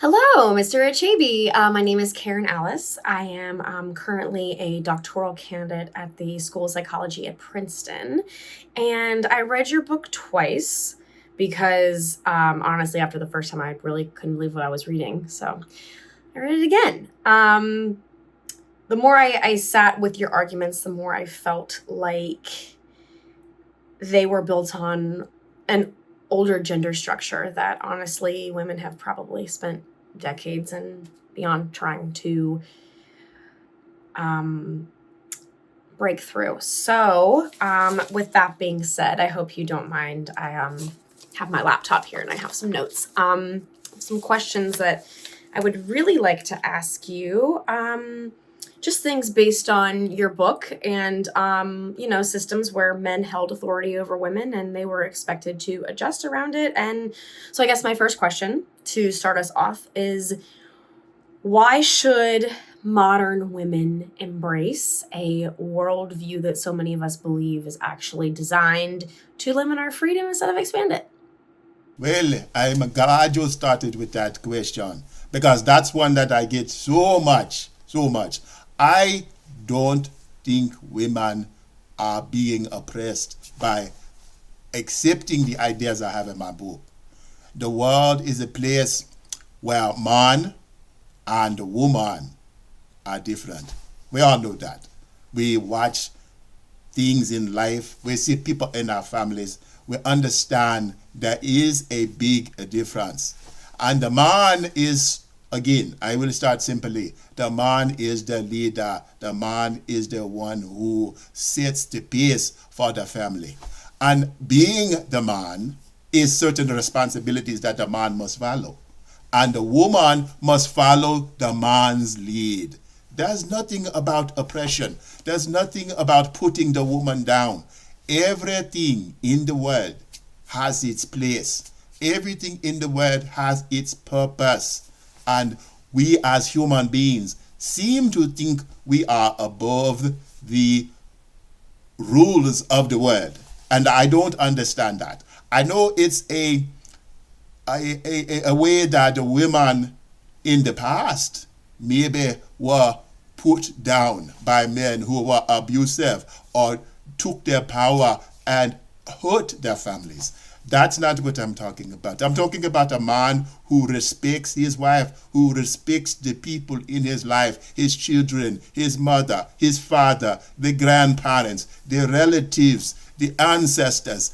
Hello, Mr. Achebe. My name is Karen Alice. I am currently a doctoral candidate at the School of Psychology at Princeton. And I read your book twice because, honestly, after the first time, I really couldn't believe what I was reading. So I read it again. The more I sat with your arguments, the more I felt like they were built on an older gender structure that honestly women have probably spent decades and beyond trying to um, break through. So, with that being said, I hope you don't mind. I have my laptop here and I have some notes, some questions that I would really like to ask you. Just things based on your book and, systems where men held authority over women and they were expected to adjust around it. And so I guess my first question to start us off is, why should modern women embrace a worldview that so many of us believe is actually designed to limit our freedom instead of expand it? Well, I'm glad you started with that question because that's one that I get so much, so much. I don't think women are being oppressed by accepting the ideas I have in my book. The world is a place where man and woman are different. We all know that. We watch things in life, we see people in our families, we understand there is a big difference. And the man is, again, I will start simply. The man is the leader. The man is the one who sets the pace for the family. And being the man is certain responsibilities that the man must follow. And the woman must follow the man's lead. There's nothing about oppression. There's nothing about putting the woman down. Everything in the world has its place. Everything in the world has its purpose. And we as human beings seem to think we are above the rules of the world. And I don't understand that. I know it's a way that the women in the past maybe were put down by men who were abusive or took their power and hurt their families. That's not what I'm talking about. I'm talking about a man who respects his wife, who respects the people in his life, his children, his mother, his father, the grandparents, the relatives, the ancestors.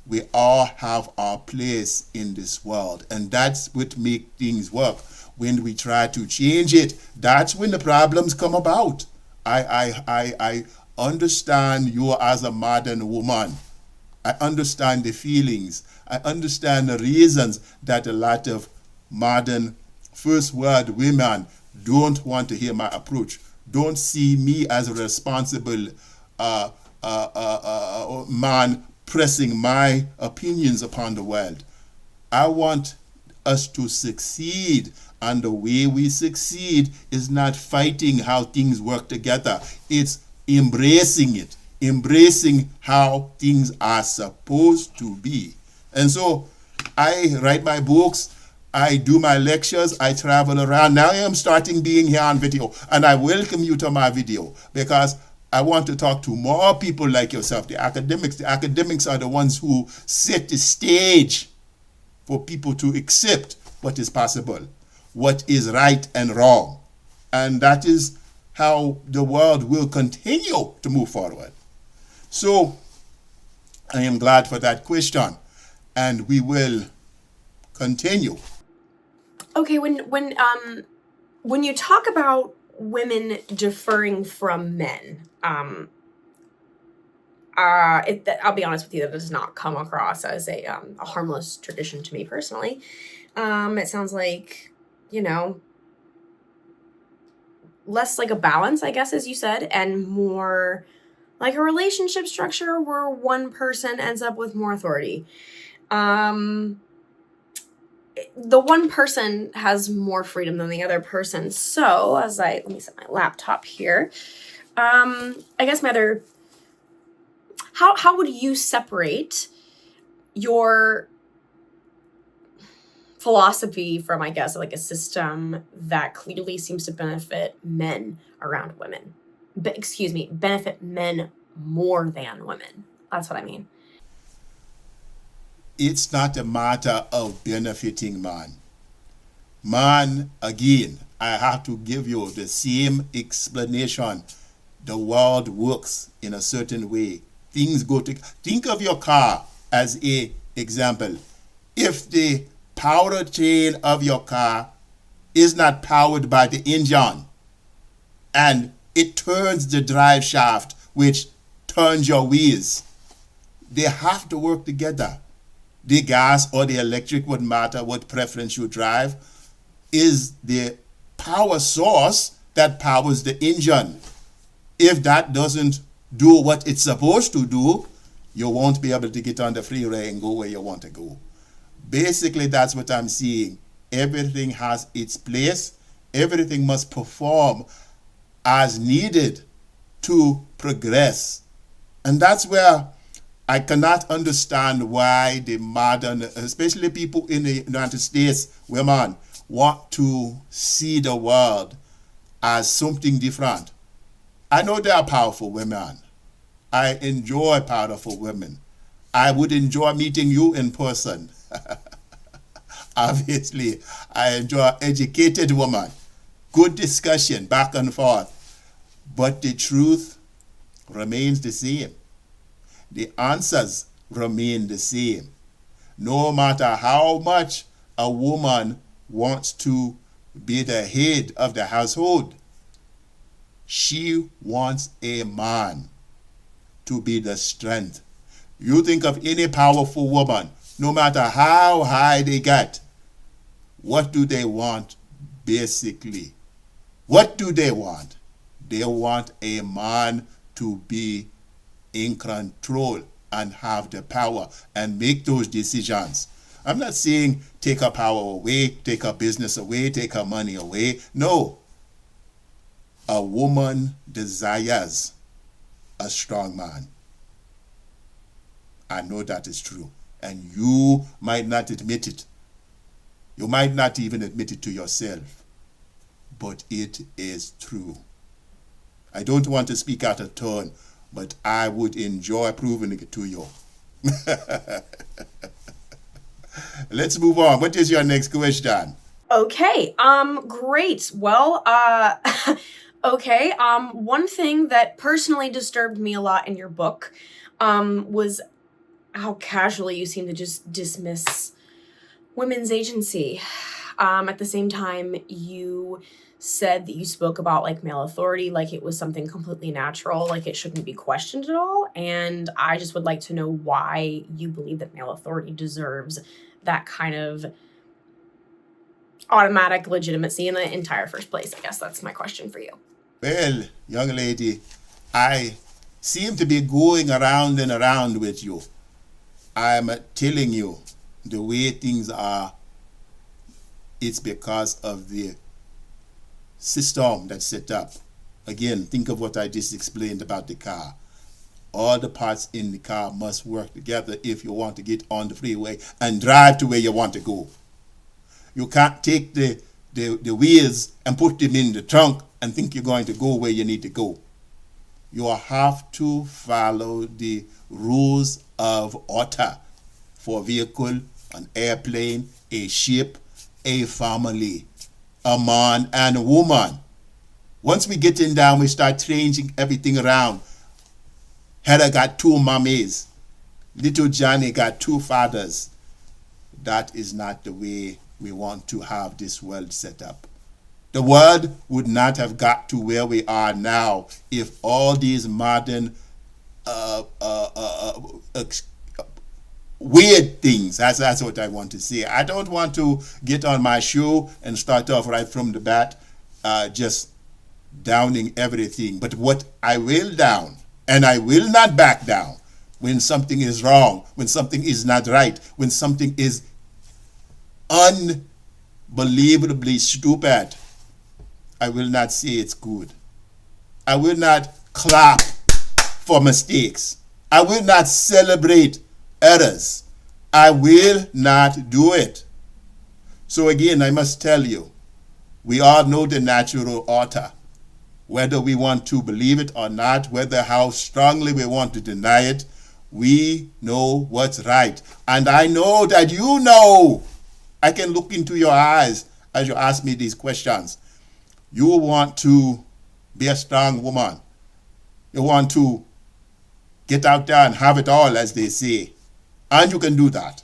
We all have our place in this world, and that's what makes things work. When we try to change it, that's when the problems come about. I understand you as a modern woman. I understand the feelings. I understand the reasons that a lot of modern first world women don't want to hear my approach, don't see me as a responsible man pressing my opinions upon the world. I want us to succeed, and the way we succeed is not fighting how things work together. It's embracing it, embracing how things are supposed to be. And so I write my books, I do my lectures, I travel around. Now I am starting being here on video, and I welcome you to my video because I want to talk to more people like yourself, the academics. The academics are the ones who set the stage for people to accept what is possible, what is right and wrong. And that is how the world will continue to move forward. So I am glad for that question, and we will continue. Okay, when you talk about women deferring from men, I'll be honest with you, that does not come across as a harmless tradition to me personally. It sounds like, you know, less like a balance, I guess, as you said, and more like a relationship structure where one person ends up with more authority. Um, the one person has more freedom than the other person. So let me set my laptop here. I guess my other, how would you separate your philosophy from, I guess, like a system that clearly seems to benefit men around women. Benefit men more than women. That's what I mean. It's not a matter of benefiting man. Man, again, I have to give you the same explanation. The world works in a certain way. Things go to... Think of your car as a example. If the powertrain of your car is not powered by the engine and it turns the drive shaft, which turns your wheels, they have to work together. The gas or the electric wouldn't matter what preference you drive, is the power source that powers the engine. If that doesn't do what it's supposed to do, you won't be able to get on the freeway and go where you want to go. Basically, that's what I'm seeing. Everything has its place. Everything must perform as needed to progress. And that's where I cannot understand why the modern, especially people in the United States, women, want to see the world as something different. I know there are powerful women. I enjoy powerful women. I would enjoy meeting you in person. Obviously, I enjoy educated women. Good discussion, back and forth. But the truth remains the same. The answers remain the same. No matter how much a woman wants to be the head of the household, she wants a man to be the strength. You think of any powerful woman, no matter how high they get, what do they want basically? What do they want? They want a man to be in control and have the power and make those decisions. I'm not saying take her power away, take her business away, take her money away. No. A woman desires a strong man. I know that is true. And you might not admit it. You might not even admit it to yourself. But it is true. I don't want to speak out of turn, but I would enjoy proving it to you. Let's move on. What is your next question? Okay. Great. Well, okay. One thing that personally disturbed me a lot in your book, was how casually you seem to just dismiss women's agency. At the same time, you said that you spoke about like male authority, like it was something completely natural, like it shouldn't be questioned at all. And I just would like to know why you believe that male authority deserves that kind of automatic legitimacy in the entire first place. I guess that's my question for you. Well, young lady, I seem to be going around and around with you. I'm telling you, the way things are, it's because of the system that's set up. Again, think of what I just explained about the car. All the parts in the car must work together if you want to get on the freeway and drive to where you want to go. You can't take the wheels and put them in the trunk and think you're going to go where you need to go. You have to follow the rules of order for a vehicle, an airplane, a ship, a family, a man and a woman. Once we get in down, we start changing everything around. Heather got 2 mummies. Little Johnny got 2 fathers. That is not the way we want to have this world set up. The world would not have got to where we are now if all these modern weird things, that's what I want to say. I don't want to get on my show and start off right from the bat just downing everything. But what I will down, and I will not back down, when something is wrong, when something is not right, when something is unbelievably stupid, I will not say it's good. I will not clap for mistakes. I will not celebrate errors. I will not do it. So again, I must tell you, we all know the natural order. Whether we want to believe it or not, whether how strongly we want to deny it, we know what's right. And I know that you know. I can look into your eyes as you ask me these questions. You want to be a strong woman. You want to get out there and have it all, as they say. And you can do that.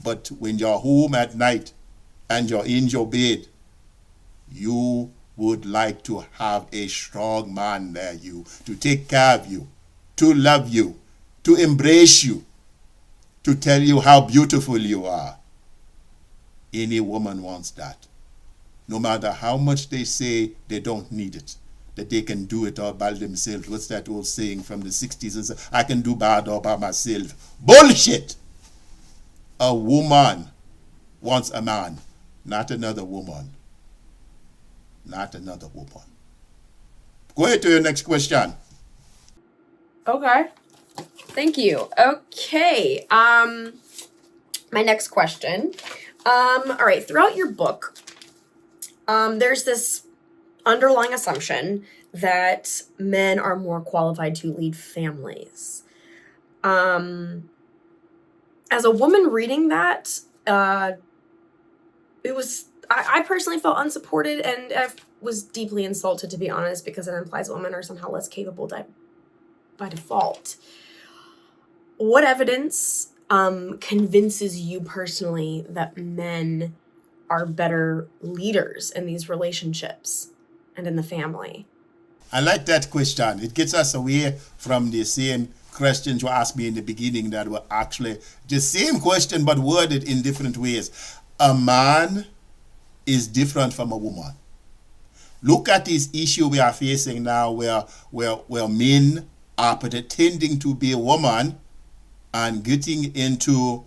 But when you're home at night and you're in your bed, you would like to have a strong man near you, to take care of you, to love you, to embrace you, to tell you how beautiful you are. Any woman wants that. No matter how much they say they don't need it, that they can do it all by themselves. What's that old saying from the 60s? And say, I can do bad all by myself. Bullshit! A woman wants a man, not another woman. Not another woman. Go ahead to your next question. Okay. Thank you. Okay. My next question. All right. Throughout your book, there's this underlying assumption that men are more qualified to lead families. As a woman reading that, it was, I personally felt unsupported, and I was deeply insulted, to be honest, because it implies women are somehow less capable by default. What evidence convinces you personally that men are better leaders in these relationships and in the family? I like that question. It gets us away from the same questions you asked me in the beginning that were actually the same question but worded in different ways. A man is different from a woman. Look at this issue we are facing now where men are pretending to be a woman and getting into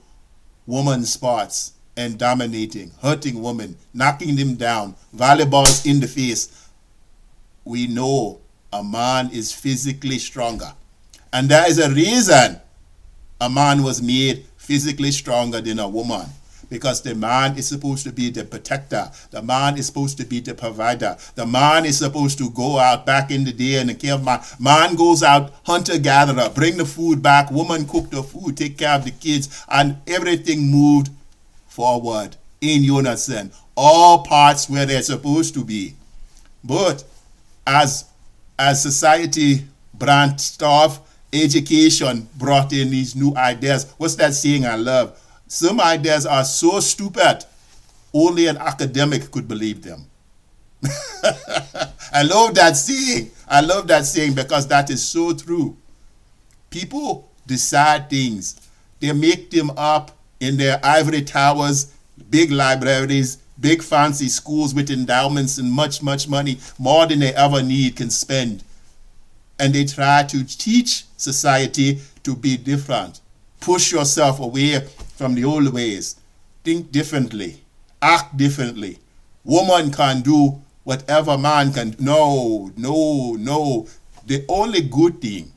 women's sports and dominating, hurting women, knocking them down, volleyballs in the face. We know a man is physically stronger. And there is a reason a man was made physically stronger than a woman. Because the man is supposed to be the protector. The man is supposed to be the provider. The man is supposed to go out back in the day and care of man. Man goes out, hunter-gatherer, bring the food back. Woman cook the food, take care of the kids. And everything moved forward in unison. All parts where they're supposed to be. But as society branched off, education brought in these new ideas. What's that saying I love? Some ideas are so stupid, only an academic could believe them. I love that saying. I love that saying because that is so true. People decide things. They make them up in their ivory towers, big libraries, big fancy schools with endowments and much, much money, more than they ever need, can spend. And they try to teach society to be different. Push yourself away from the old ways. Think differently. Act differently. Woman can do whatever man can. No. The only good thing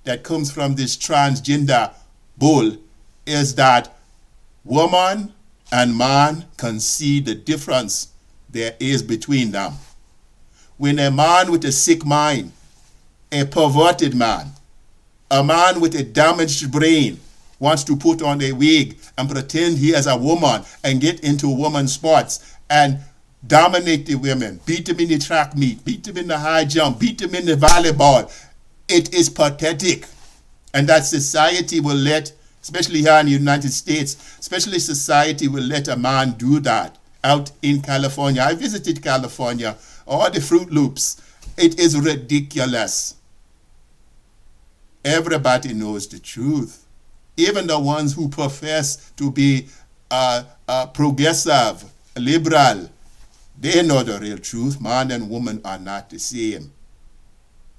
that comes from this transgender bull is that woman and man can see the difference there is between them. When a man with a sick mind, a perverted man, a man with a damaged brain wants to put on a wig and pretend he is a woman and get into women's sports and dominate the women, beat them in the track meet, beat them in the high jump, beat them in the volleyball. It is pathetic. And that society will let, especially here in the United States, especially society will let a man do that out in California. I visited California, all the Fruit Loops. It is ridiculous. Everybody knows the truth. Even the ones who profess to be progressive, liberal, they know the real truth. Man and woman are not the same.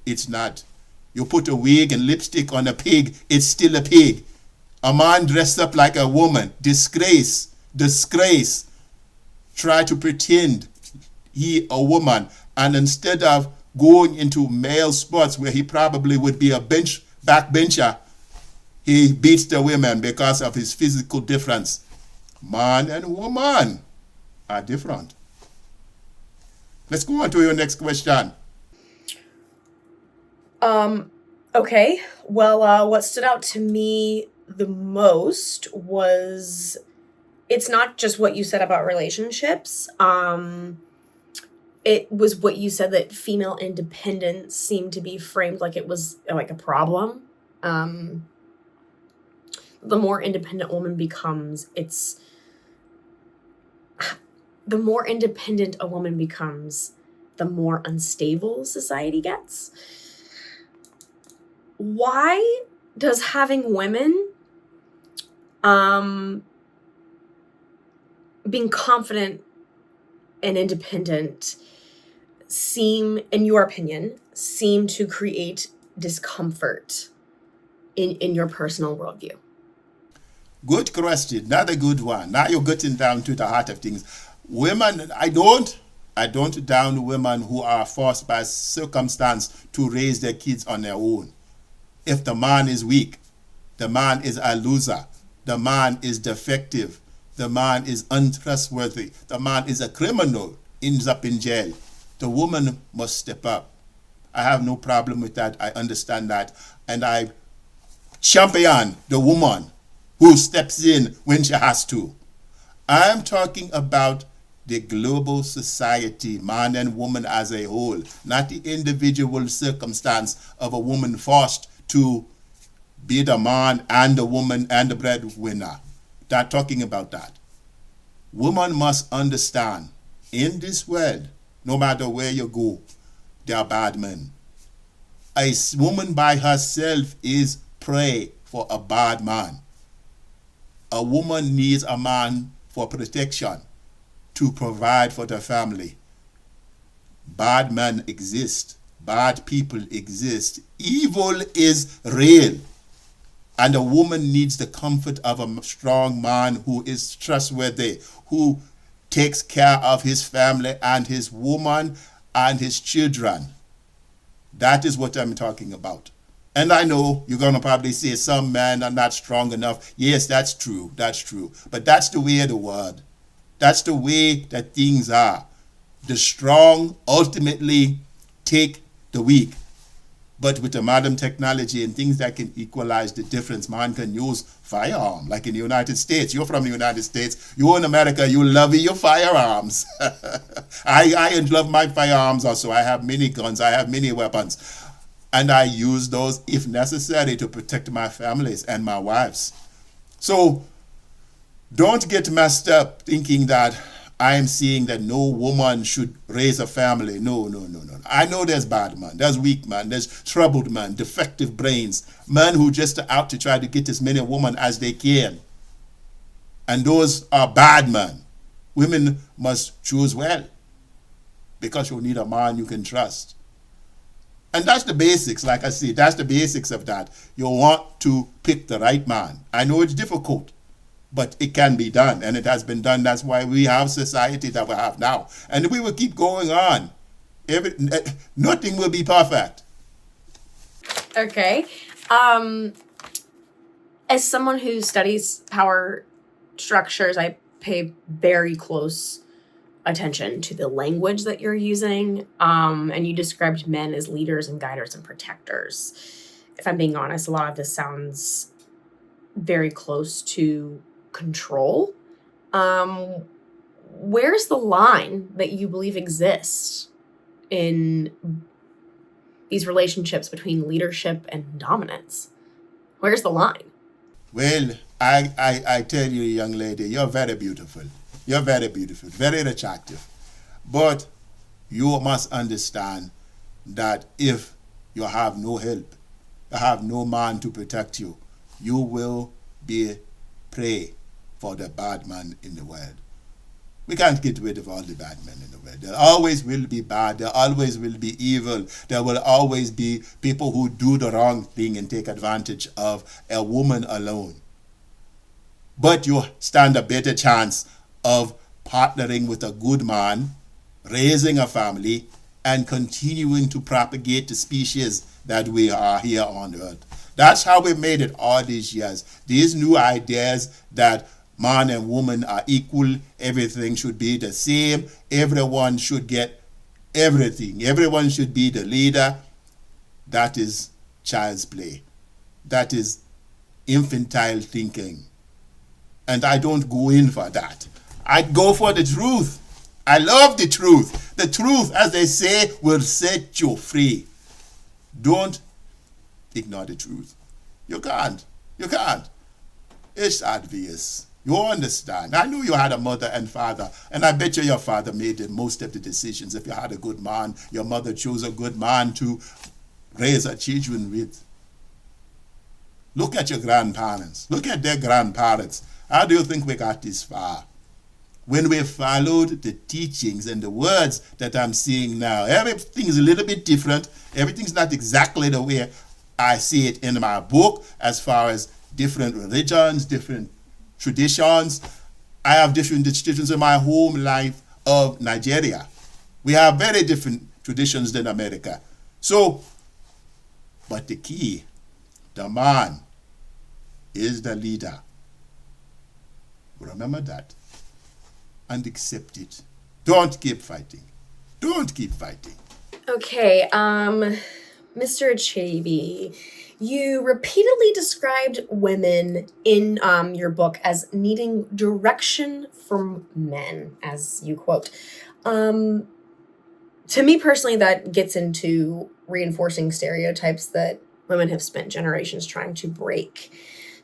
It's not. You put a wig and lipstick on a pig, it's still a pig. A man dressed up like a woman, disgrace. Try to pretend he a woman, and instead of going into male sports where he probably would be a backbencher, he beats the women because of his physical difference. Man and woman, are different. Let's go on to your next question. Okay. Well, what stood out to me the most was it's not just what you said about relationships. It was what you said that female independence seemed to be framed like it was like a problem. The more independent a woman becomes, the more independent a woman becomes, the more unstable society gets. Why does having women being confident and independent seem, in your opinion, to create discomfort in your personal worldview? Good question. Not a good one. Now you're getting down to the heart of things. Women, I don't down women who are forced by circumstance to raise their kids on their own. If the man is weak, the man is a loser, the man is defective, the man is untrustworthy, the man is a criminal, ends up in jail, the woman must step up. I have no problem with that. I understand that. And I champion the woman who steps in when she has to. I'm talking about the global society, man and woman as a whole, not the individual circumstance of a woman forced to be the man and the woman and the breadwinner. Not talking about that. Women must understand, in this world, no matter where you go, there are bad men. A woman by herself is prey for a bad man. A woman needs a man for protection, to provide for the family. Bad men exist. Bad people exist. Evil is real. And a woman needs the comfort of a strong man who is trustworthy, who takes care of his family and his woman and his children. That is what I'm talking about. And I know you're going to probably say some men are not strong enough. Yes, that's true. That's true. But that's the way of the world. That's the way that things are. The strong ultimately take the weak. But with the modern technology and things that can equalize the difference, man can use firearm. Like in the United States. You're from the United States. You're in America. You love your firearms. I love my firearms also. I have many guns. I have many weapons. And I use those if necessary to protect my families and my wives. So don't get messed up thinking that I'm saying that no woman should raise a family. No. I know there's bad men, there's weak men, there's troubled men, defective brains, men who just are out to try to get as many women as they can. And those are bad men. Women must choose well because you need a man you can trust. And that's the basics, like I said, that's the basics of that. You want to pick the right man. I know it's difficult, but it can be done, and it has been done. That's why we have society that we have now. And we will keep going on. Nothing will be perfect. Okay. As someone who studies power structures, I pay very close attention to the language that you're using. And you described men as leaders and guiders and protectors. If I'm being honest, a lot of this sounds very close to control. Where's the line that you believe exists in these relationships between leadership and dominance? Where's the line? Well, I tell you, young lady, you're very beautiful. You're very beautiful, very attractive. But you must understand that if you have no help, you have no man to protect you, you will be prey for the bad man in the world. We can't get rid of all the bad men in the world. There always will be bad. There always will be evil. There will always be people who do the wrong thing and take advantage of a woman alone. But you stand a better chance of partnering with a good man, raising a family, and continuing to propagate the species that we are here on earth. That's how we made it all these years. These new ideas that man and woman are equal, everything should be the same, everyone should get everything, everyone should be the leader, that is child's play. That is infantile thinking. And I don't go in for that. I go for the truth. I love the truth. The truth, as they say, will set you free. Don't ignore the truth. You can't. You can't. It's obvious. You understand. I know you had a mother and father, and I bet you your father made most of the decisions. If you had a good man, your mother chose a good man to raise her children with. Look at your grandparents. Look at their grandparents. How do you think we got this far? When we followed the teachings and the words that I'm seeing now, everything is a little bit different. Everything's not exactly the way I see it in my book as far as different religions, different traditions. I have different traditions in my home life of Nigeria. We have very different traditions than America. So, but the key, the man is the leader. Remember that. And accept it. Don't keep fighting. Don't keep fighting. Okay, Mr. Achebe, you repeatedly described women in your book as needing direction from men, as you quote. To me personally, that gets into reinforcing stereotypes that women have spent generations trying to break.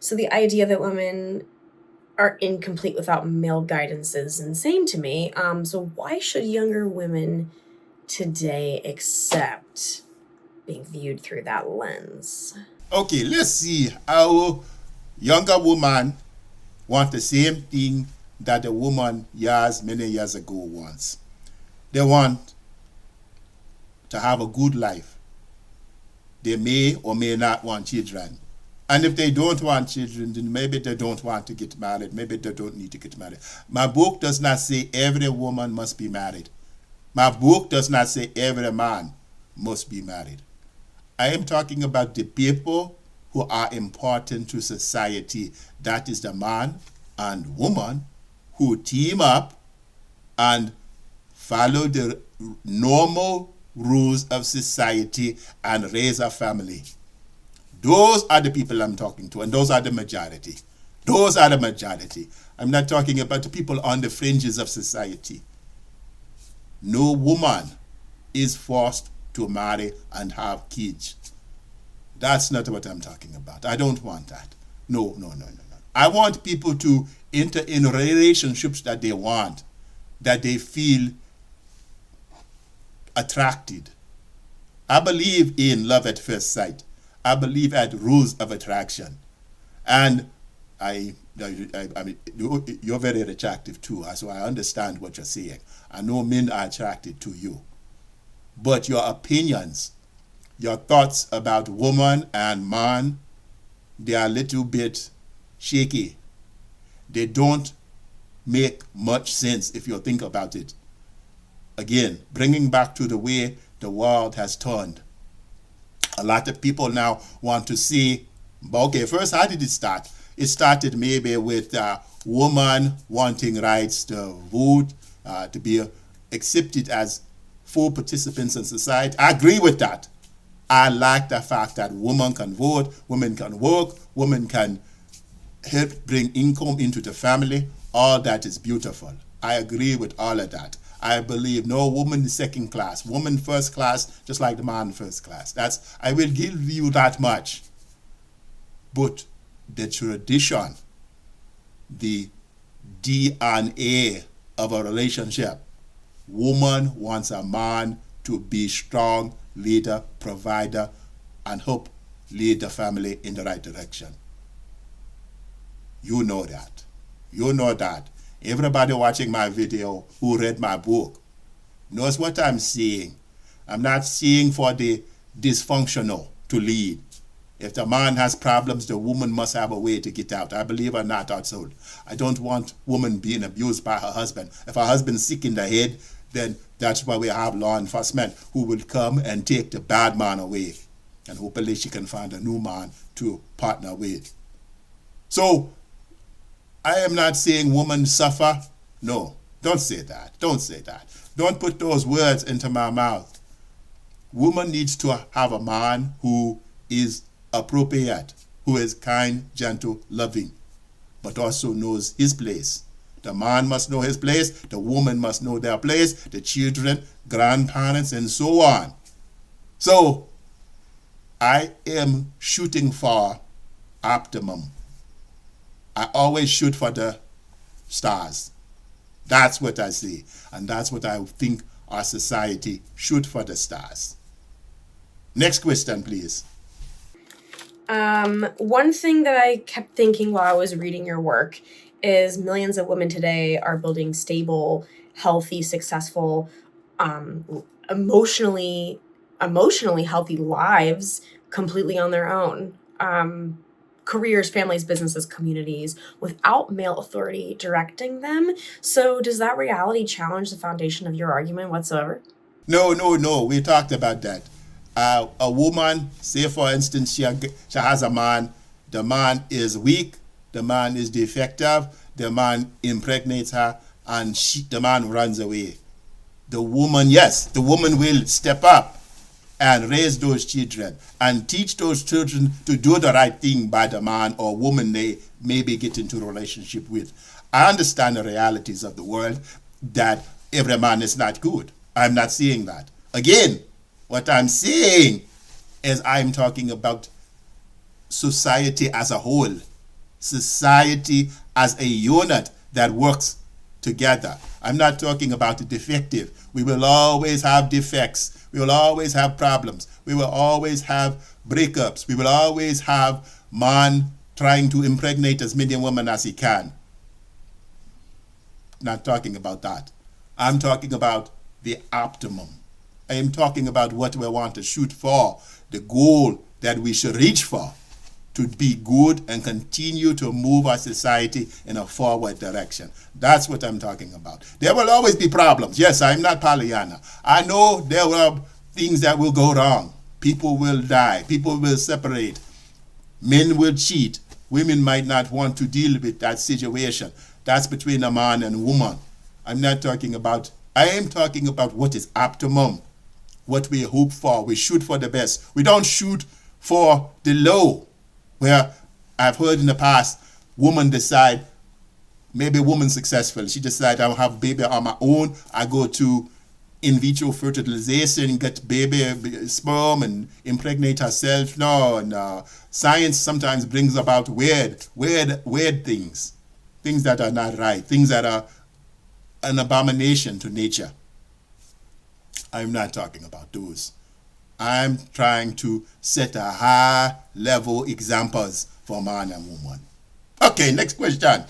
So the idea that women are incomplete without male guidance is insane to me. So why should younger women today accept being viewed through that lens? Okay, let's see how younger women want the same thing that a woman many years ago wants. They want to have a good life. They may or may not want children. And if they don't want children, then maybe they don't want to get married. Maybe they don't need to get married. My book does not say every woman must be married. My book does not say every man must be married. I am talking about the people who are important to society. That is the man and woman who team up and follow the normal rules of society and raise a family. Those are the people I'm talking to, and those are the majority. Those are the majority. I'm not talking about the people on the fringes of society. No woman is forced to marry and have kids. That's not what I'm talking about. I don't want that. No. I want people to enter in relationships that they want, that they feel attracted. I believe in love at first sight. I believe at rules of attraction. And I mean, you're very attractive too, so I understand what you're saying. I know men are attracted to you. But your opinions, your thoughts about woman and man, they are a little bit shaky. They don't make much sense if you think about it. Again, bringing back to the way the world has turned. A lot of people now want to see, okay, first, how did it start? It started maybe with women wanting rights to vote, to be accepted as full participants in society. I agree with that. I like the fact that women can vote, women can work, women can help bring income into the family. All that is beautiful. I agree with all of that. I believe no woman is second class, woman first class, just like the man first class. I will give you that much. But the tradition, the DNA of a relationship, woman wants a man to be strong, leader, provider, and help lead the family in the right direction. You know that. You know that. Everybody watching my video who read my book knows what I'm saying. I'm not saying for the dysfunctional to lead. If the man has problems, the woman must have a way to get out. I believe or not, also. I don't want women being abused by her husband. If her husband's sick in the head, then that's why we have law enforcement who will come and take the bad man away. And hopefully she can find a new man to partner with. So, I am not saying women suffer. No, don't say that. Don't say that. Don't put those words into my mouth. Woman needs to have a man who is appropriate, who is kind, gentle, loving, but also knows his place. The man must know his place, the woman must know their place, the children, grandparents, and so on. So, I am shooting for optimum. I always shoot for the stars. That's what I say, and that's what I think our society shoot for the stars. Next question, please. One thing that I kept thinking while I was reading your work is millions of women today are building stable, healthy, successful, emotionally healthy lives completely on their own. Careers, families, businesses, communities, without male authority directing them. So does that reality challenge the foundation of your argument whatsoever? No. We talked about that. A woman, say for instance, she has a man. The man is weak. The man is defective. The man impregnates her, and the man runs away. The woman, yes, the woman will step up and raise those children and teach those children to do the right thing by the man or woman they maybe get into a relationship with. I understand the realities of the world, that every man is not good. I'm not saying that. Again, what I'm saying is I'm talking about society as a whole, society as a unit that works together. I'm not talking about the defective. We will always have defects. We will always have problems. We will always have breakups. We will always have man trying to impregnate as many women as he can. Not talking about that. I'm talking about the optimum. I am talking about what we want to shoot for, the goal that we should reach for, to be good and continue to move our society in a forward direction. That's what I'm talking about. There will always be problems. Yes, I'm not Pollyanna. I know there will be things that will go wrong. People will die. People will separate. Men will cheat. Women might not want to deal with that situation. That's between a man and a woman. I am talking about what is optimum, what we hope for. We shoot for the best. We don't shoot for the low, where I've heard in the past, women decide, maybe a woman successful, she decides I'll have baby on my own. I go to in vitro fertilization, get baby sperm and impregnate herself. No. Science sometimes brings about weird things that are not right, things that are an abomination to nature. I'm not talking about those. I'm trying to set a high level examples for man and woman. Okay, next question.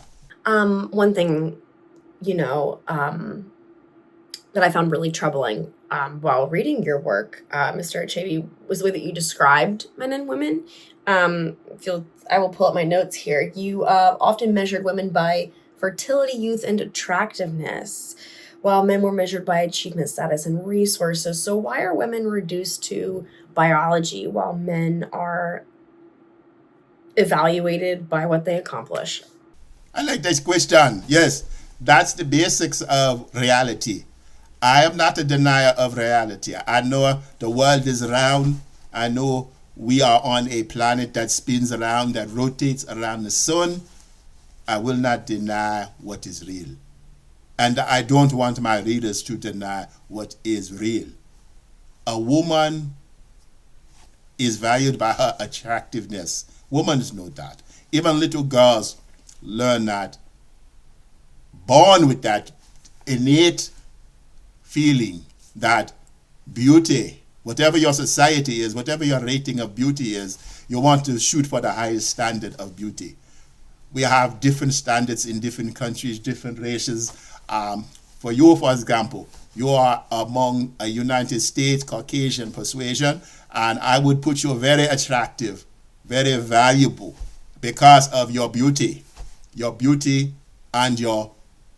One thing, that I found really troubling while reading your work, Mr. Achebe, was the way that you described men and women. I will pull up my notes here. You often measured women by fertility, youth, and attractiveness, while men were measured by achievement status and resources. So why are women reduced to biology while men are evaluated by what they accomplish? I like this question. Yes, that's the basics of reality. I am not a denier of reality. I know the world is round. I know we are on a planet that spins around, that rotates around the sun. I will not deny what is real. And I don't want my readers to deny what is real. A woman is valued by her attractiveness. Women know that. Even little girls learn that, born with that innate feeling that beauty, whatever your society is, whatever your rating of beauty is, you want to shoot for the highest standard of beauty. We have different standards in different countries, different races. For you, for example, you are among a United States Caucasian persuasion, and I would put you very attractive, very valuable because of your beauty. Your beauty and your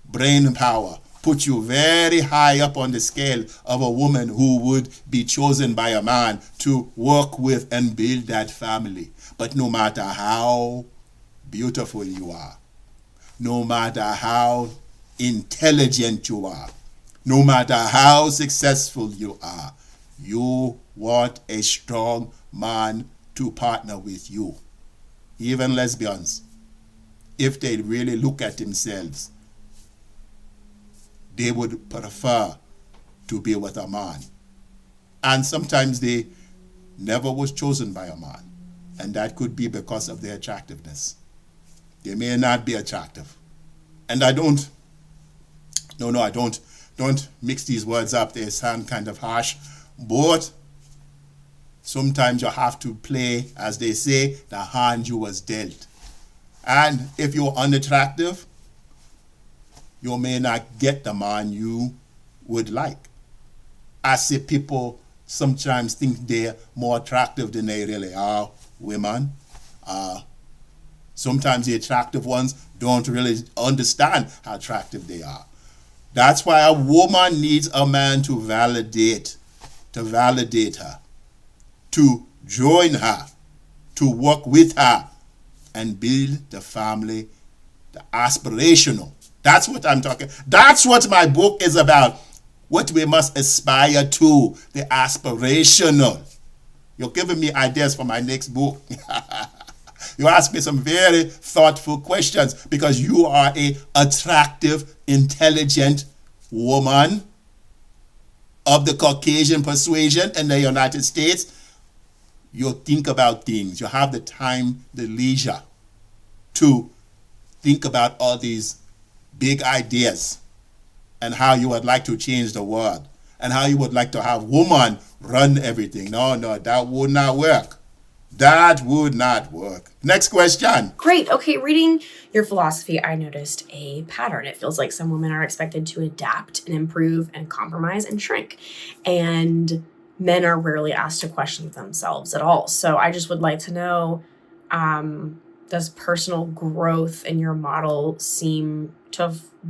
brain power put you very high up on the scale of a woman who would be chosen by a man to work with and build that family. But no matter how beautiful you are, no matter how intelligent you are, no matter how successful you are, you want a strong man to partner with you. Even lesbians, if they really look at themselves, they would prefer to be with a man. And sometimes they never was chosen by a man. And that could be because of their attractiveness. They may not be attractive. And I don't mix these words up. They sound kind of harsh. But sometimes you have to play, as they say, the hand you was dealt. And if you're unattractive, you may not get the man you would like. I see people sometimes think they're more attractive than they really are, women. Sometimes the attractive ones don't really understand how attractive they are. That's why a woman needs a man to validate her, to join her, to work with her, and build the family, the aspirational. That's what I'm talking. That's what my book is about. What we must aspire to, the aspirational. You're giving me ideas for my next book. You ask me some very thoughtful questions because you are an attractive, intelligent woman of the Caucasian persuasion in the United States. You think about things. You have the time, the leisure to think about all these big ideas and how you would like to change the world and how you would like to have women run everything. No, that would not work. That would not work. Next question. Great. Okay, reading your philosophy, I noticed a pattern. It feels like some women are expected to adapt and improve and compromise and shrink. And men are rarely asked to question themselves at all. So I just would like to know, does personal growth in your model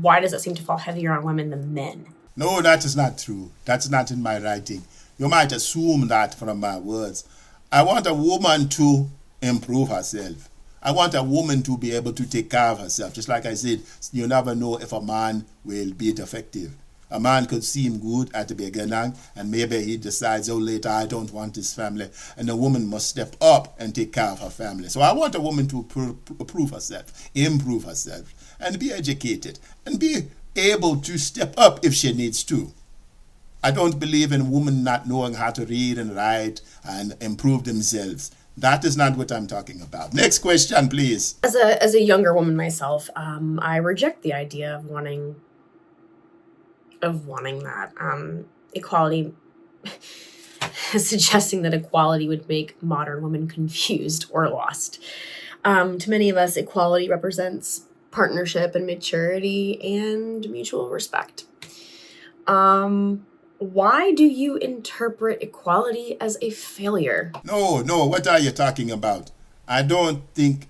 why does it seem to fall heavier on women than men? No, that is not true. That's not in my writing. You might assume that from my words. I want a woman to improve herself. I want a woman to be able to take care of herself. Just like I said, you never know if a man will be effective. A man could seem good at the beginning, and maybe he decides, later I don't want this family. And the woman must step up and take care of her family. So I want a woman to improve herself, and be educated, and be able to step up if she needs to. I don't believe in women not knowing how to read and write and improve themselves. That is not what I'm talking about. Next question, please. As a younger woman myself, I reject the idea of wanting that equality, suggesting that equality would make modern women confused or lost. To many of us, equality represents partnership and maturity and mutual respect. Why do you interpret equality as a failure? No, what are you talking about? I don't think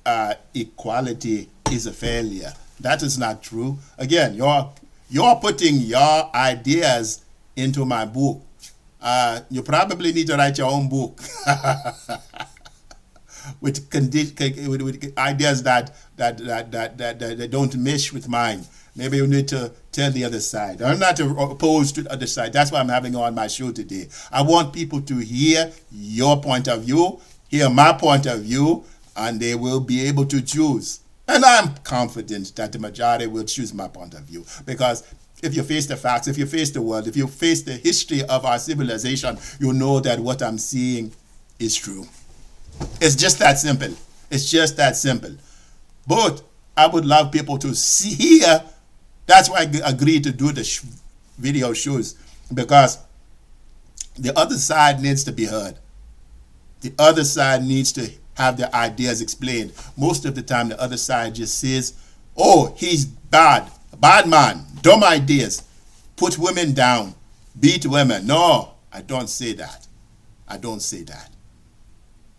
equality is a failure. That is not true. Again, you're putting your ideas into my book. You probably need to write your own book with ideas that don't mesh with mine. Maybe you need to tell the other side. I'm not opposed to the other side. That's why I'm having on my show today. I want people to hear your point of view, hear my point of view, and they will be able to choose. And I'm confident that the majority will choose my point of view. Because if you face the facts, if you face the world, if you face the history of our civilization, you know that what I'm seeing is true. It's just that simple. It's just that simple. But I would love people to hear. That's why I agreed to do the video shows, because the other side needs to be heard. The other side needs to have their ideas explained. Most of the time, the other side just says, he's bad man, dumb ideas, put women down, beat women. No, I don't say that.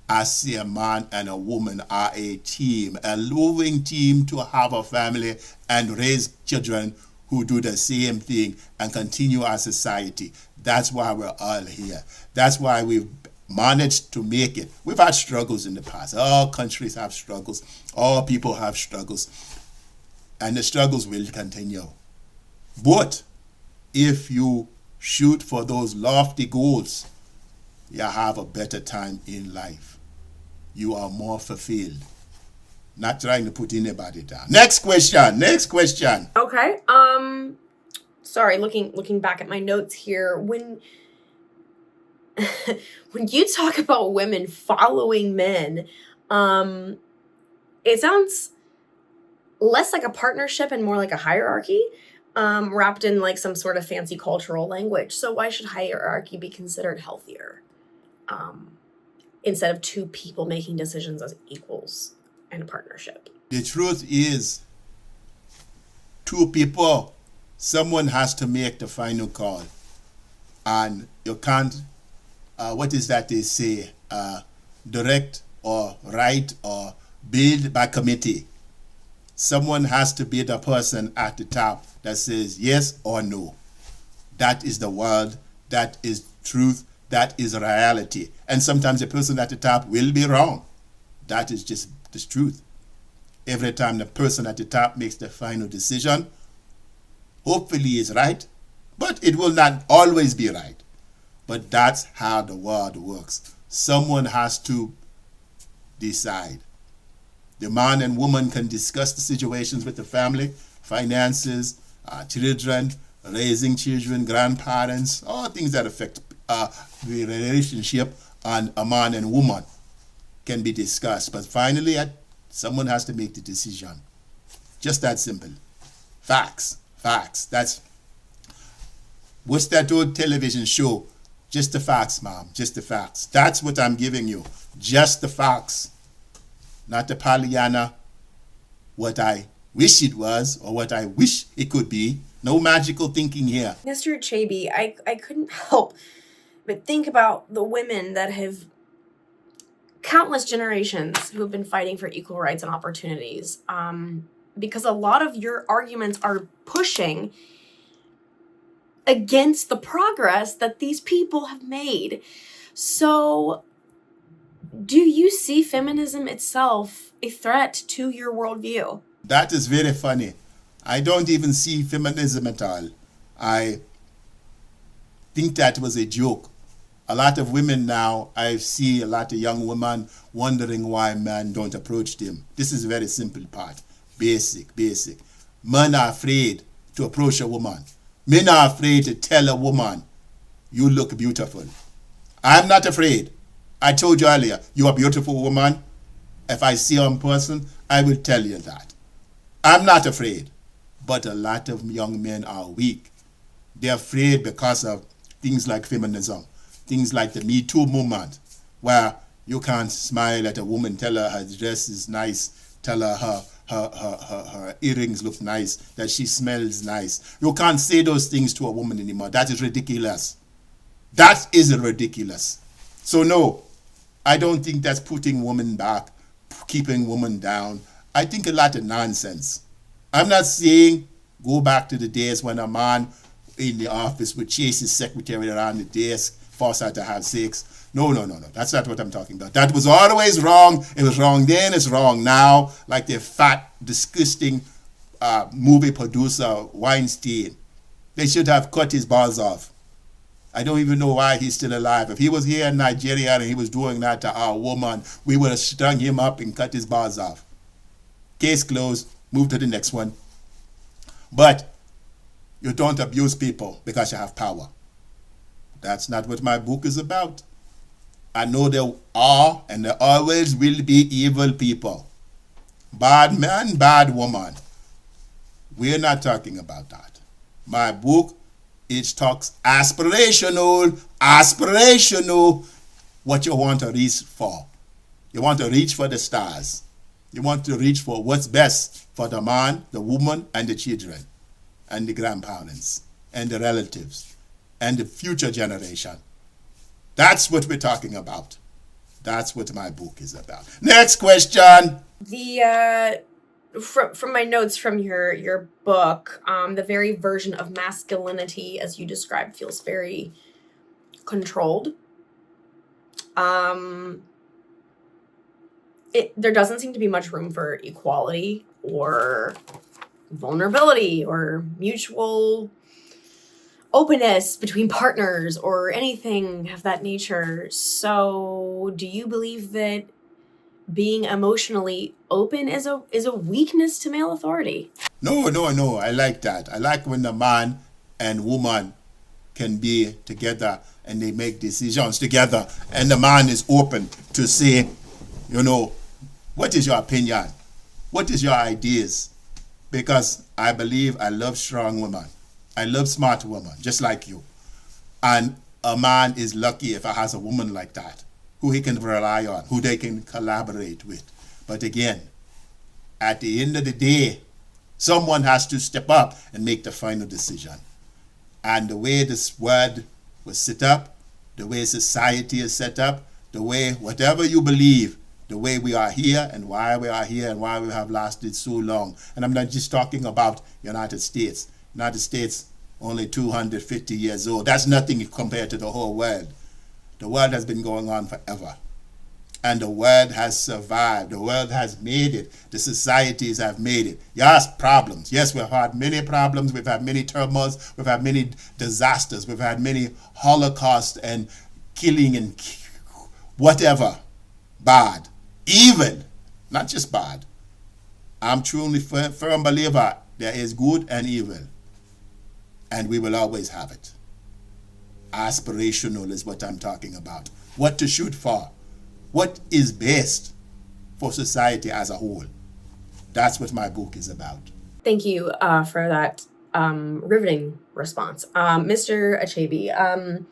I see a man and a woman are a team, a loving team to have a family and raise children who do the same thing and continue our society. That's why we're all here. That's why we've managed to make it. We've had struggles in the past. All countries have struggles. All people have struggles. and the struggles will continue. But if you shoot for those lofty goals, you have a better time in life. You are more fulfilled. Not trying to put anybody down. Next question. Okay. Sorry, looking back at my notes here. When when you talk about women following men, it sounds less like a partnership and more like a hierarchy, wrapped in like some sort of fancy cultural language. So why should hierarchy be considered healthier, instead of two people making decisions as equals in a partnership? The truth is, two people, someone has to make the final call. And you can't, what is that they say, direct or write or build by committee. Someone has to be the person at the top that says yes or no. That is the world, that is truth, that is reality. And sometimes the person at the top will be wrong. That is just the truth. Every time the person at the top makes the final decision, hopefully is right, but it will not always be right. But that's how the world works. Someone has to decide. The man and woman can discuss the situations with the family, finances, children, raising children, grandparents, all things that affect the relationship on a man and woman can be discussed. But finally, someone has to make the decision. Just that simple. Facts. That's, what's that old television show? Just the facts, mom. Just the facts. That's what I'm giving you. Just the facts. Not the Pollyanna, what I wish it was or what I wish it could be. No magical thinking here. Mr. Achebe, I couldn't help but think about the women that have countless generations who have been fighting for equal rights and opportunities. Because a lot of your arguments are pushing against the progress that these people have made. So, do you see feminism itself a threat to your worldview? That is very funny. I don't even see feminism at all. I think that was a joke. A lot of women now, I see a lot of young women wondering why men don't approach them. This is a very simple part. Basic. Men are afraid to approach a woman. Men are afraid to tell a woman, you look beautiful. I'm not afraid. I told you earlier, you're a beautiful woman. If I see her in person, I will tell you that. I'm not afraid. But a lot of young men are weak. They're afraid because of things like feminism, things like the Me Too movement, where you can't smile at a woman, tell her her dress is nice, tell her her earrings look nice, that she smells nice. You can't say those things to a woman anymore. That is ridiculous. That is ridiculous. So no, I don't think that's putting women back, keeping women down. I think a lot of nonsense. I'm not saying go back to the days when a man in the office would chase his secretary around the desk, force her to have sex. No. That's not what I'm talking about. That was always wrong. It was wrong then, it's wrong now. Like the fat, disgusting movie producer Weinstein. They should have cut his balls off. I don't even know why he's still alive. If he was here in Nigeria and he was doing that to our woman, we would have strung him up and cut his balls off. Case closed. Move to the next one. But you don't abuse people because you have power. That's not what my book is about. I know there are and there always will be evil people. Bad man, bad woman. We're not talking about that. My book, it talks aspirational, what you want to reach for. You want to reach for the stars. You want to reach for what's best for the man, the woman, and the children, and the grandparents, and the relatives, and the future generation. That's what we're talking about. That's what my book is about. Next question. From my notes from your book, the very version of masculinity, as you described, feels very controlled. There doesn't seem to be much room for equality or vulnerability or mutual openness between partners or anything of that nature. So do you believe that being emotionally open is a weakness to male authority? No, no, no. I like that. I like when the man and woman can be together and they make decisions together, and the man is open to say, what is your opinion? What is your ideas? Because I believe I love strong women. I love smart women, just like you. And a man is lucky if he has a woman like that, who he can rely on, who they can collaborate with. But again, at the end of the day, someone has to step up and make the final decision. And the way this world was set up, the way society is set up, the way whatever you believe, the way we are here and why we are here and why we have lasted so long. And I'm not just talking about United States. United States, only 250 years old. That's nothing compared to the whole world. The world has been going on forever. And the world has survived. The world has made it. The societies have made it. Yes, problems. Yes, we've had many problems. We've had many turmoils. We've had many disasters. We've had many Holocaust and killing and whatever. Bad. Evil. Not just bad. I'm truly firm believer there is good and evil. And we will always have it. Aspirational is what I'm talking about. What to shoot for. What is best for society as a whole. That's what my book is about. Thank you for that riveting response. Mr. Achebe,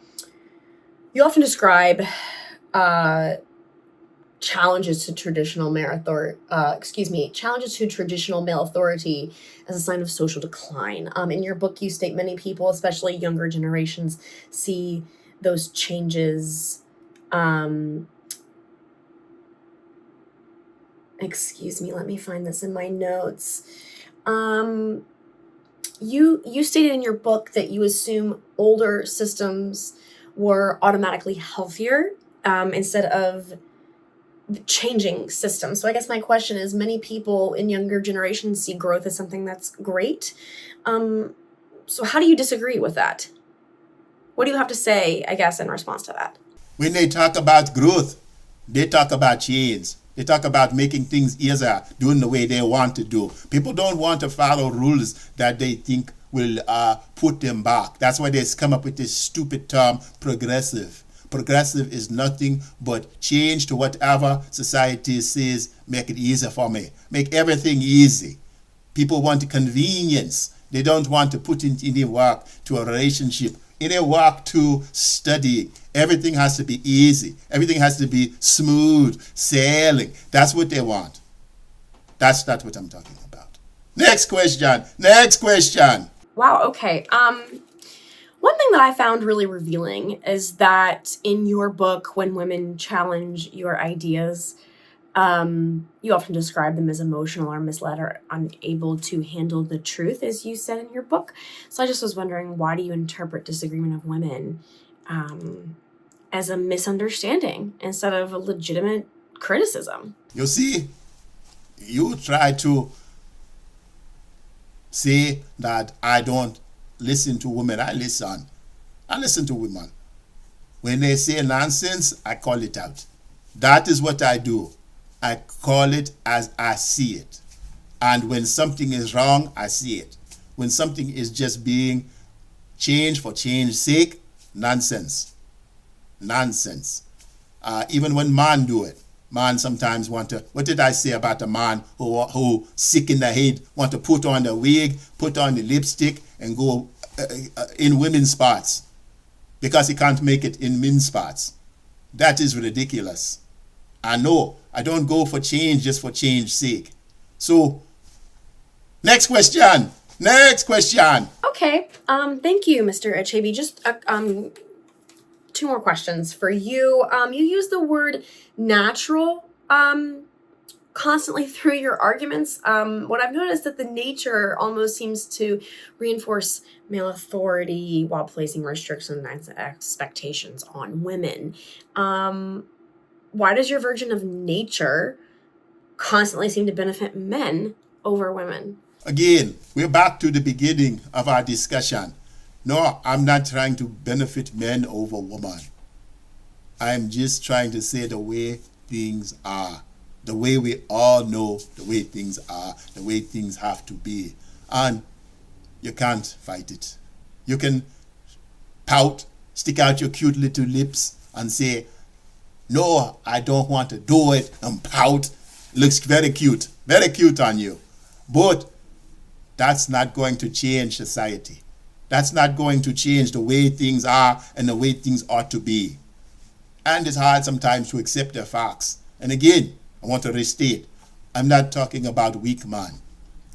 you often describe challenges to traditional male authority as a sign of social decline. In your book, you state many people, especially younger generations, see those changes. Let me find this in my notes. You stated in your book that you assume older systems were automatically healthier instead of changing systems. So I guess my question is, many people in younger generations see growth as something that's great. So how do you disagree with that? What do you have to say, I guess, in response to that? When they talk about growth, they talk about change. They talk about making things easier, doing the way they want to do. People don't want to follow rules that they think will put them back. That's why they come up with this stupid term, progressive. Progressive is nothing but change to whatever society says, make it easier for me. Make everything easy. People want convenience. They don't want to put in any work to a relationship, any work to study. Everything has to be easy. Everything has to be smooth, sailing. That's what they want. That's not what I'm talking about. Next question. Next question. Wow, okay. One thing that I found really revealing is that in your book, when women challenge your ideas, you often describe them as emotional or misled or unable to handle the truth, as you said in your book. So I just was wondering, why do you interpret disagreement of women as a misunderstanding instead of a legitimate criticism? You see, you try to say that I don't listen to women. I listen. I listen to women. When they say nonsense, I call it out. That is what I do. I call it as I see it. And when something is wrong, I see it. When something is just being changed for change's sake, nonsense. Nonsense. Even when man do it, man sometimes want to, what did I say about a man who sick in the head, want to put on the wig, put on the lipstick, and go in women's spots because he can't make it in men's spots. That is ridiculous. I know. I don't go for change just for change's sake. So, next question. Next question. Okay. Thank you, Mr. Achebe. Just two more questions for you. You use the word natural constantly through your arguments. What I've noticed that the nature almost seems to reinforce male authority while placing restrictions and expectations on women. Why does your version of nature constantly seem to benefit men over women? Again, we're back to the beginning of our discussion. No, I'm not trying to benefit men over women. I'm just trying to say the way things are, the way we all know the way things are, the way things have to be. And you can't fight it. You can pout, stick out your cute little lips and say, no, I don't want to do it, and pout. It looks very cute on you. But that's not going to change society. That's not going to change the way things are and the way things ought to be. And it's hard sometimes to accept the facts. And again, I want to restate, I'm not talking about weak man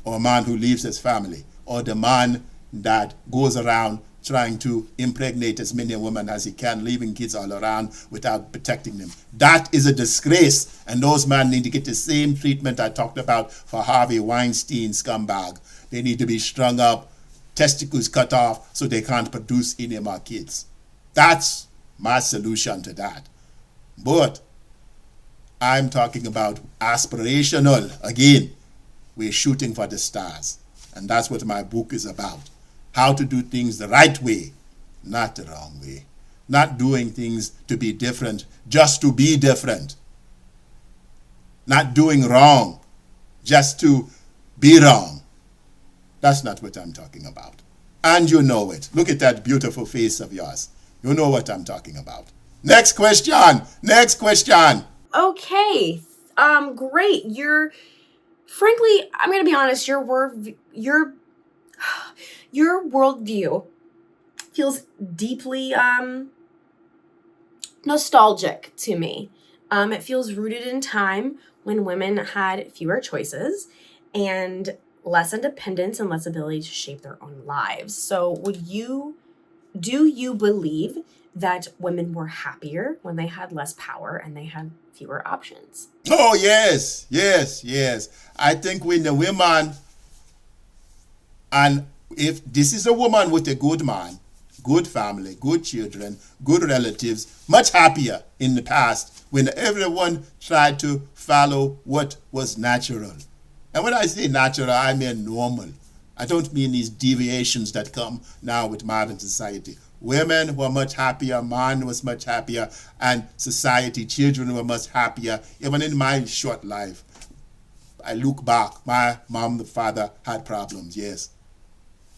or a man who leaves his family or the man that goes around trying to impregnate as many women as he can, leaving kids all around without protecting them. That is a disgrace, and those men need to get the same treatment I talked about for Harvey Weinstein scumbag. They need to be strung up, testicles cut off, so they can't produce any more kids. That's my solution to that. But I'm talking about aspirational. Again, we're shooting for the stars, and that's what my book is about. How to do things the right way, not the wrong way. Not doing things to be different, just to be different. Not doing wrong, just to be wrong. That's not what I'm talking about. And you know it. Look at that beautiful face of yours. You know what I'm talking about. Next question. Okay. Great. Frankly, I'm going to be honest, your worldview feels deeply nostalgic to me. It feels rooted in time when women had fewer choices and less independence and less ability to shape their own lives. So do you believe that women were happier when they had less power and they had fewer options? Oh, yes. I think when the women, and if this is a woman with a good man, good family, good children, good relatives, much happier in the past when everyone tried to follow what was natural. And when I say natural, I mean normal. I don't mean these deviations that come now with modern society. Women were much happier, man was much happier, and society, children were much happier. Even in my short life, I look back, my mom and father had problems, yes.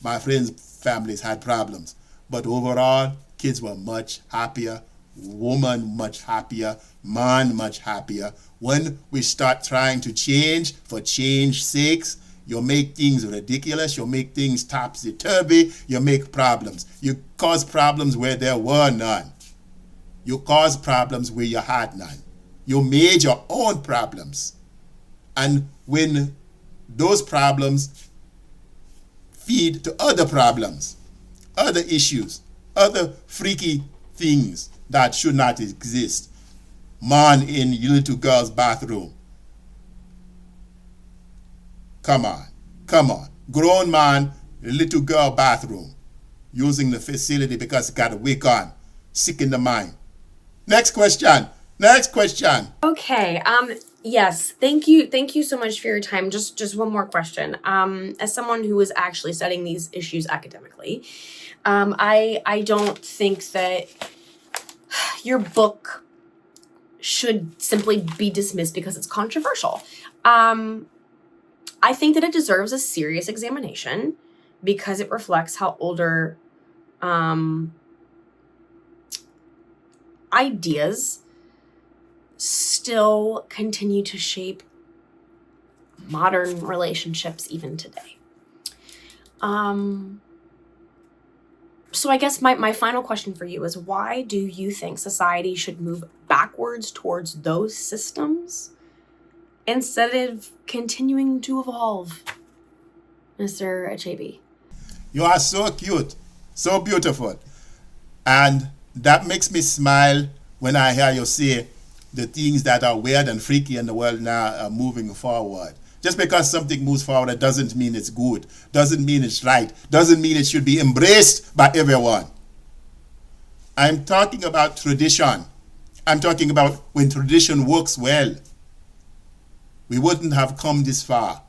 My friends' families had problems. But overall, kids were much happier, woman much happier, man much happier. When we start trying to change for change's sake, you make things ridiculous, you make things topsy-turvy, you make problems. You cause problems where there were none. You cause problems where you had none. You made your own problems. And when those problems feed to other problems, other issues, other freaky things that should not exist. Man in your little girl's bathroom. Come on. Grown man in a little girl bathroom using the facility because he got a wig on. Sick in the mind. Next question. Okay. Yes. Thank you so much for your time. Just one more question. As someone who is actually studying these issues academically, I don't think that your book should simply be dismissed because it's controversial. I think that it deserves a serious examination because it reflects how older ideas still continue to shape modern relationships even today. So I guess my final question for you is, why do you think society should move backwards towards those systems instead of continuing to evolve, Mr. Achebe? You are so cute, so beautiful. And that makes me smile when I hear you say the things that are weird and freaky in the world now are moving forward. Just because something moves forward, it doesn't mean it's good, doesn't mean it's right, doesn't mean it should be embraced by everyone. I'm talking about tradition. I'm talking about when tradition works well. We wouldn't have come this far.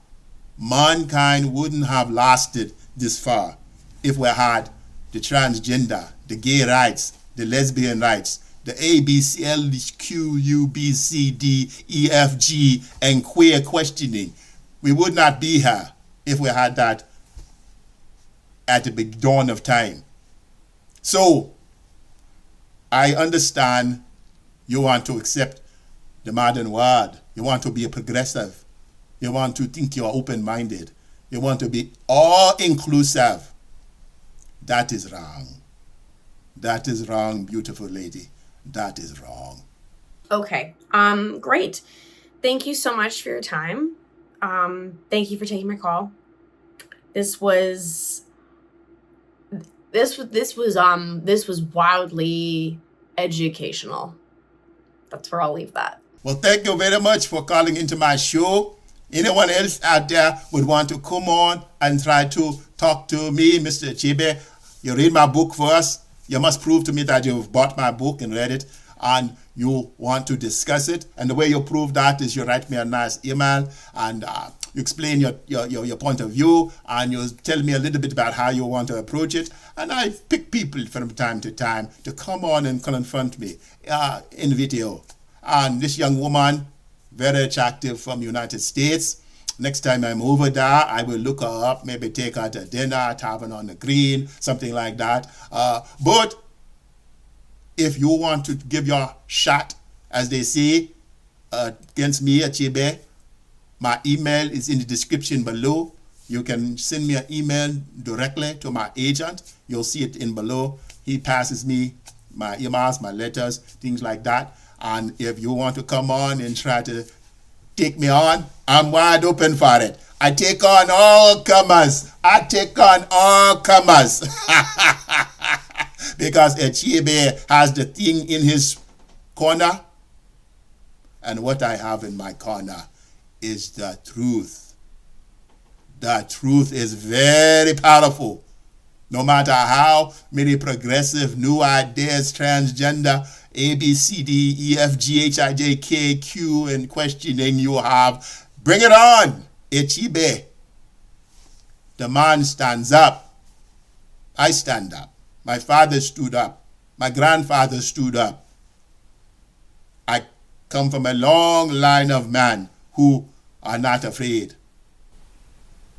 mankind wouldn't have lasted this far if we had the transgender, the gay rights, the lesbian rights, the A, B, C, L, Q, U, B, C, D, E, F, G, and queer questioning. We would not be here if we had that at the big dawn of time. So, I understand you want to accept the modern world. You want to be a progressive. You want to think you're open-minded. You want to be all-inclusive. That is wrong. That is wrong, beautiful lady. That is wrong. Okay. Great. Thank you so much for your time. Thank you for taking my call. This was wildly educational. That's where I'll leave that. Well, thank you very much for calling into my show. Anyone else out there would want to come on and try to talk to me, Mr. Achebe, you read my book first. You must prove to me that you've bought my book and read it, and you want to discuss it. And the way you prove that is you write me a nice email, and you explain your point of view, and you tell me a little bit about how you want to approach it. And I pick people from time to time to come on and confront me in video. And this young woman, very attractive, from United States. Next time I'm over there, I will look her up, maybe take her to dinner, tavern on the green, something like that. But if you want to give your shot, as they say, against me, Achebe, my email is in the description below. You can send me an email directly to my agent. You'll see it in below. He passes me my emails, my letters, things like that. And if you want to come on and try to take me on, I'm wide open for it. I take on all comers. I take on all comers. Because Achebe has the thing in his corner, and what I have in my corner is the truth. The truth is very powerful. No matter how many progressive new ideas, transgender, A, B, C, D, E, F, G, H, I, J, K, Q, and questioning you have, bring it on, Achebe. The man stands up. I stand up. My father stood up. My grandfather stood up. I come from a long line of men who are not afraid.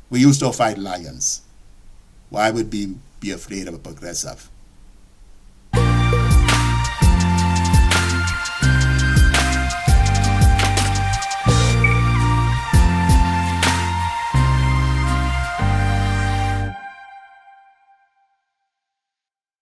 We used to fight lions. Why would we be afraid of a progressive?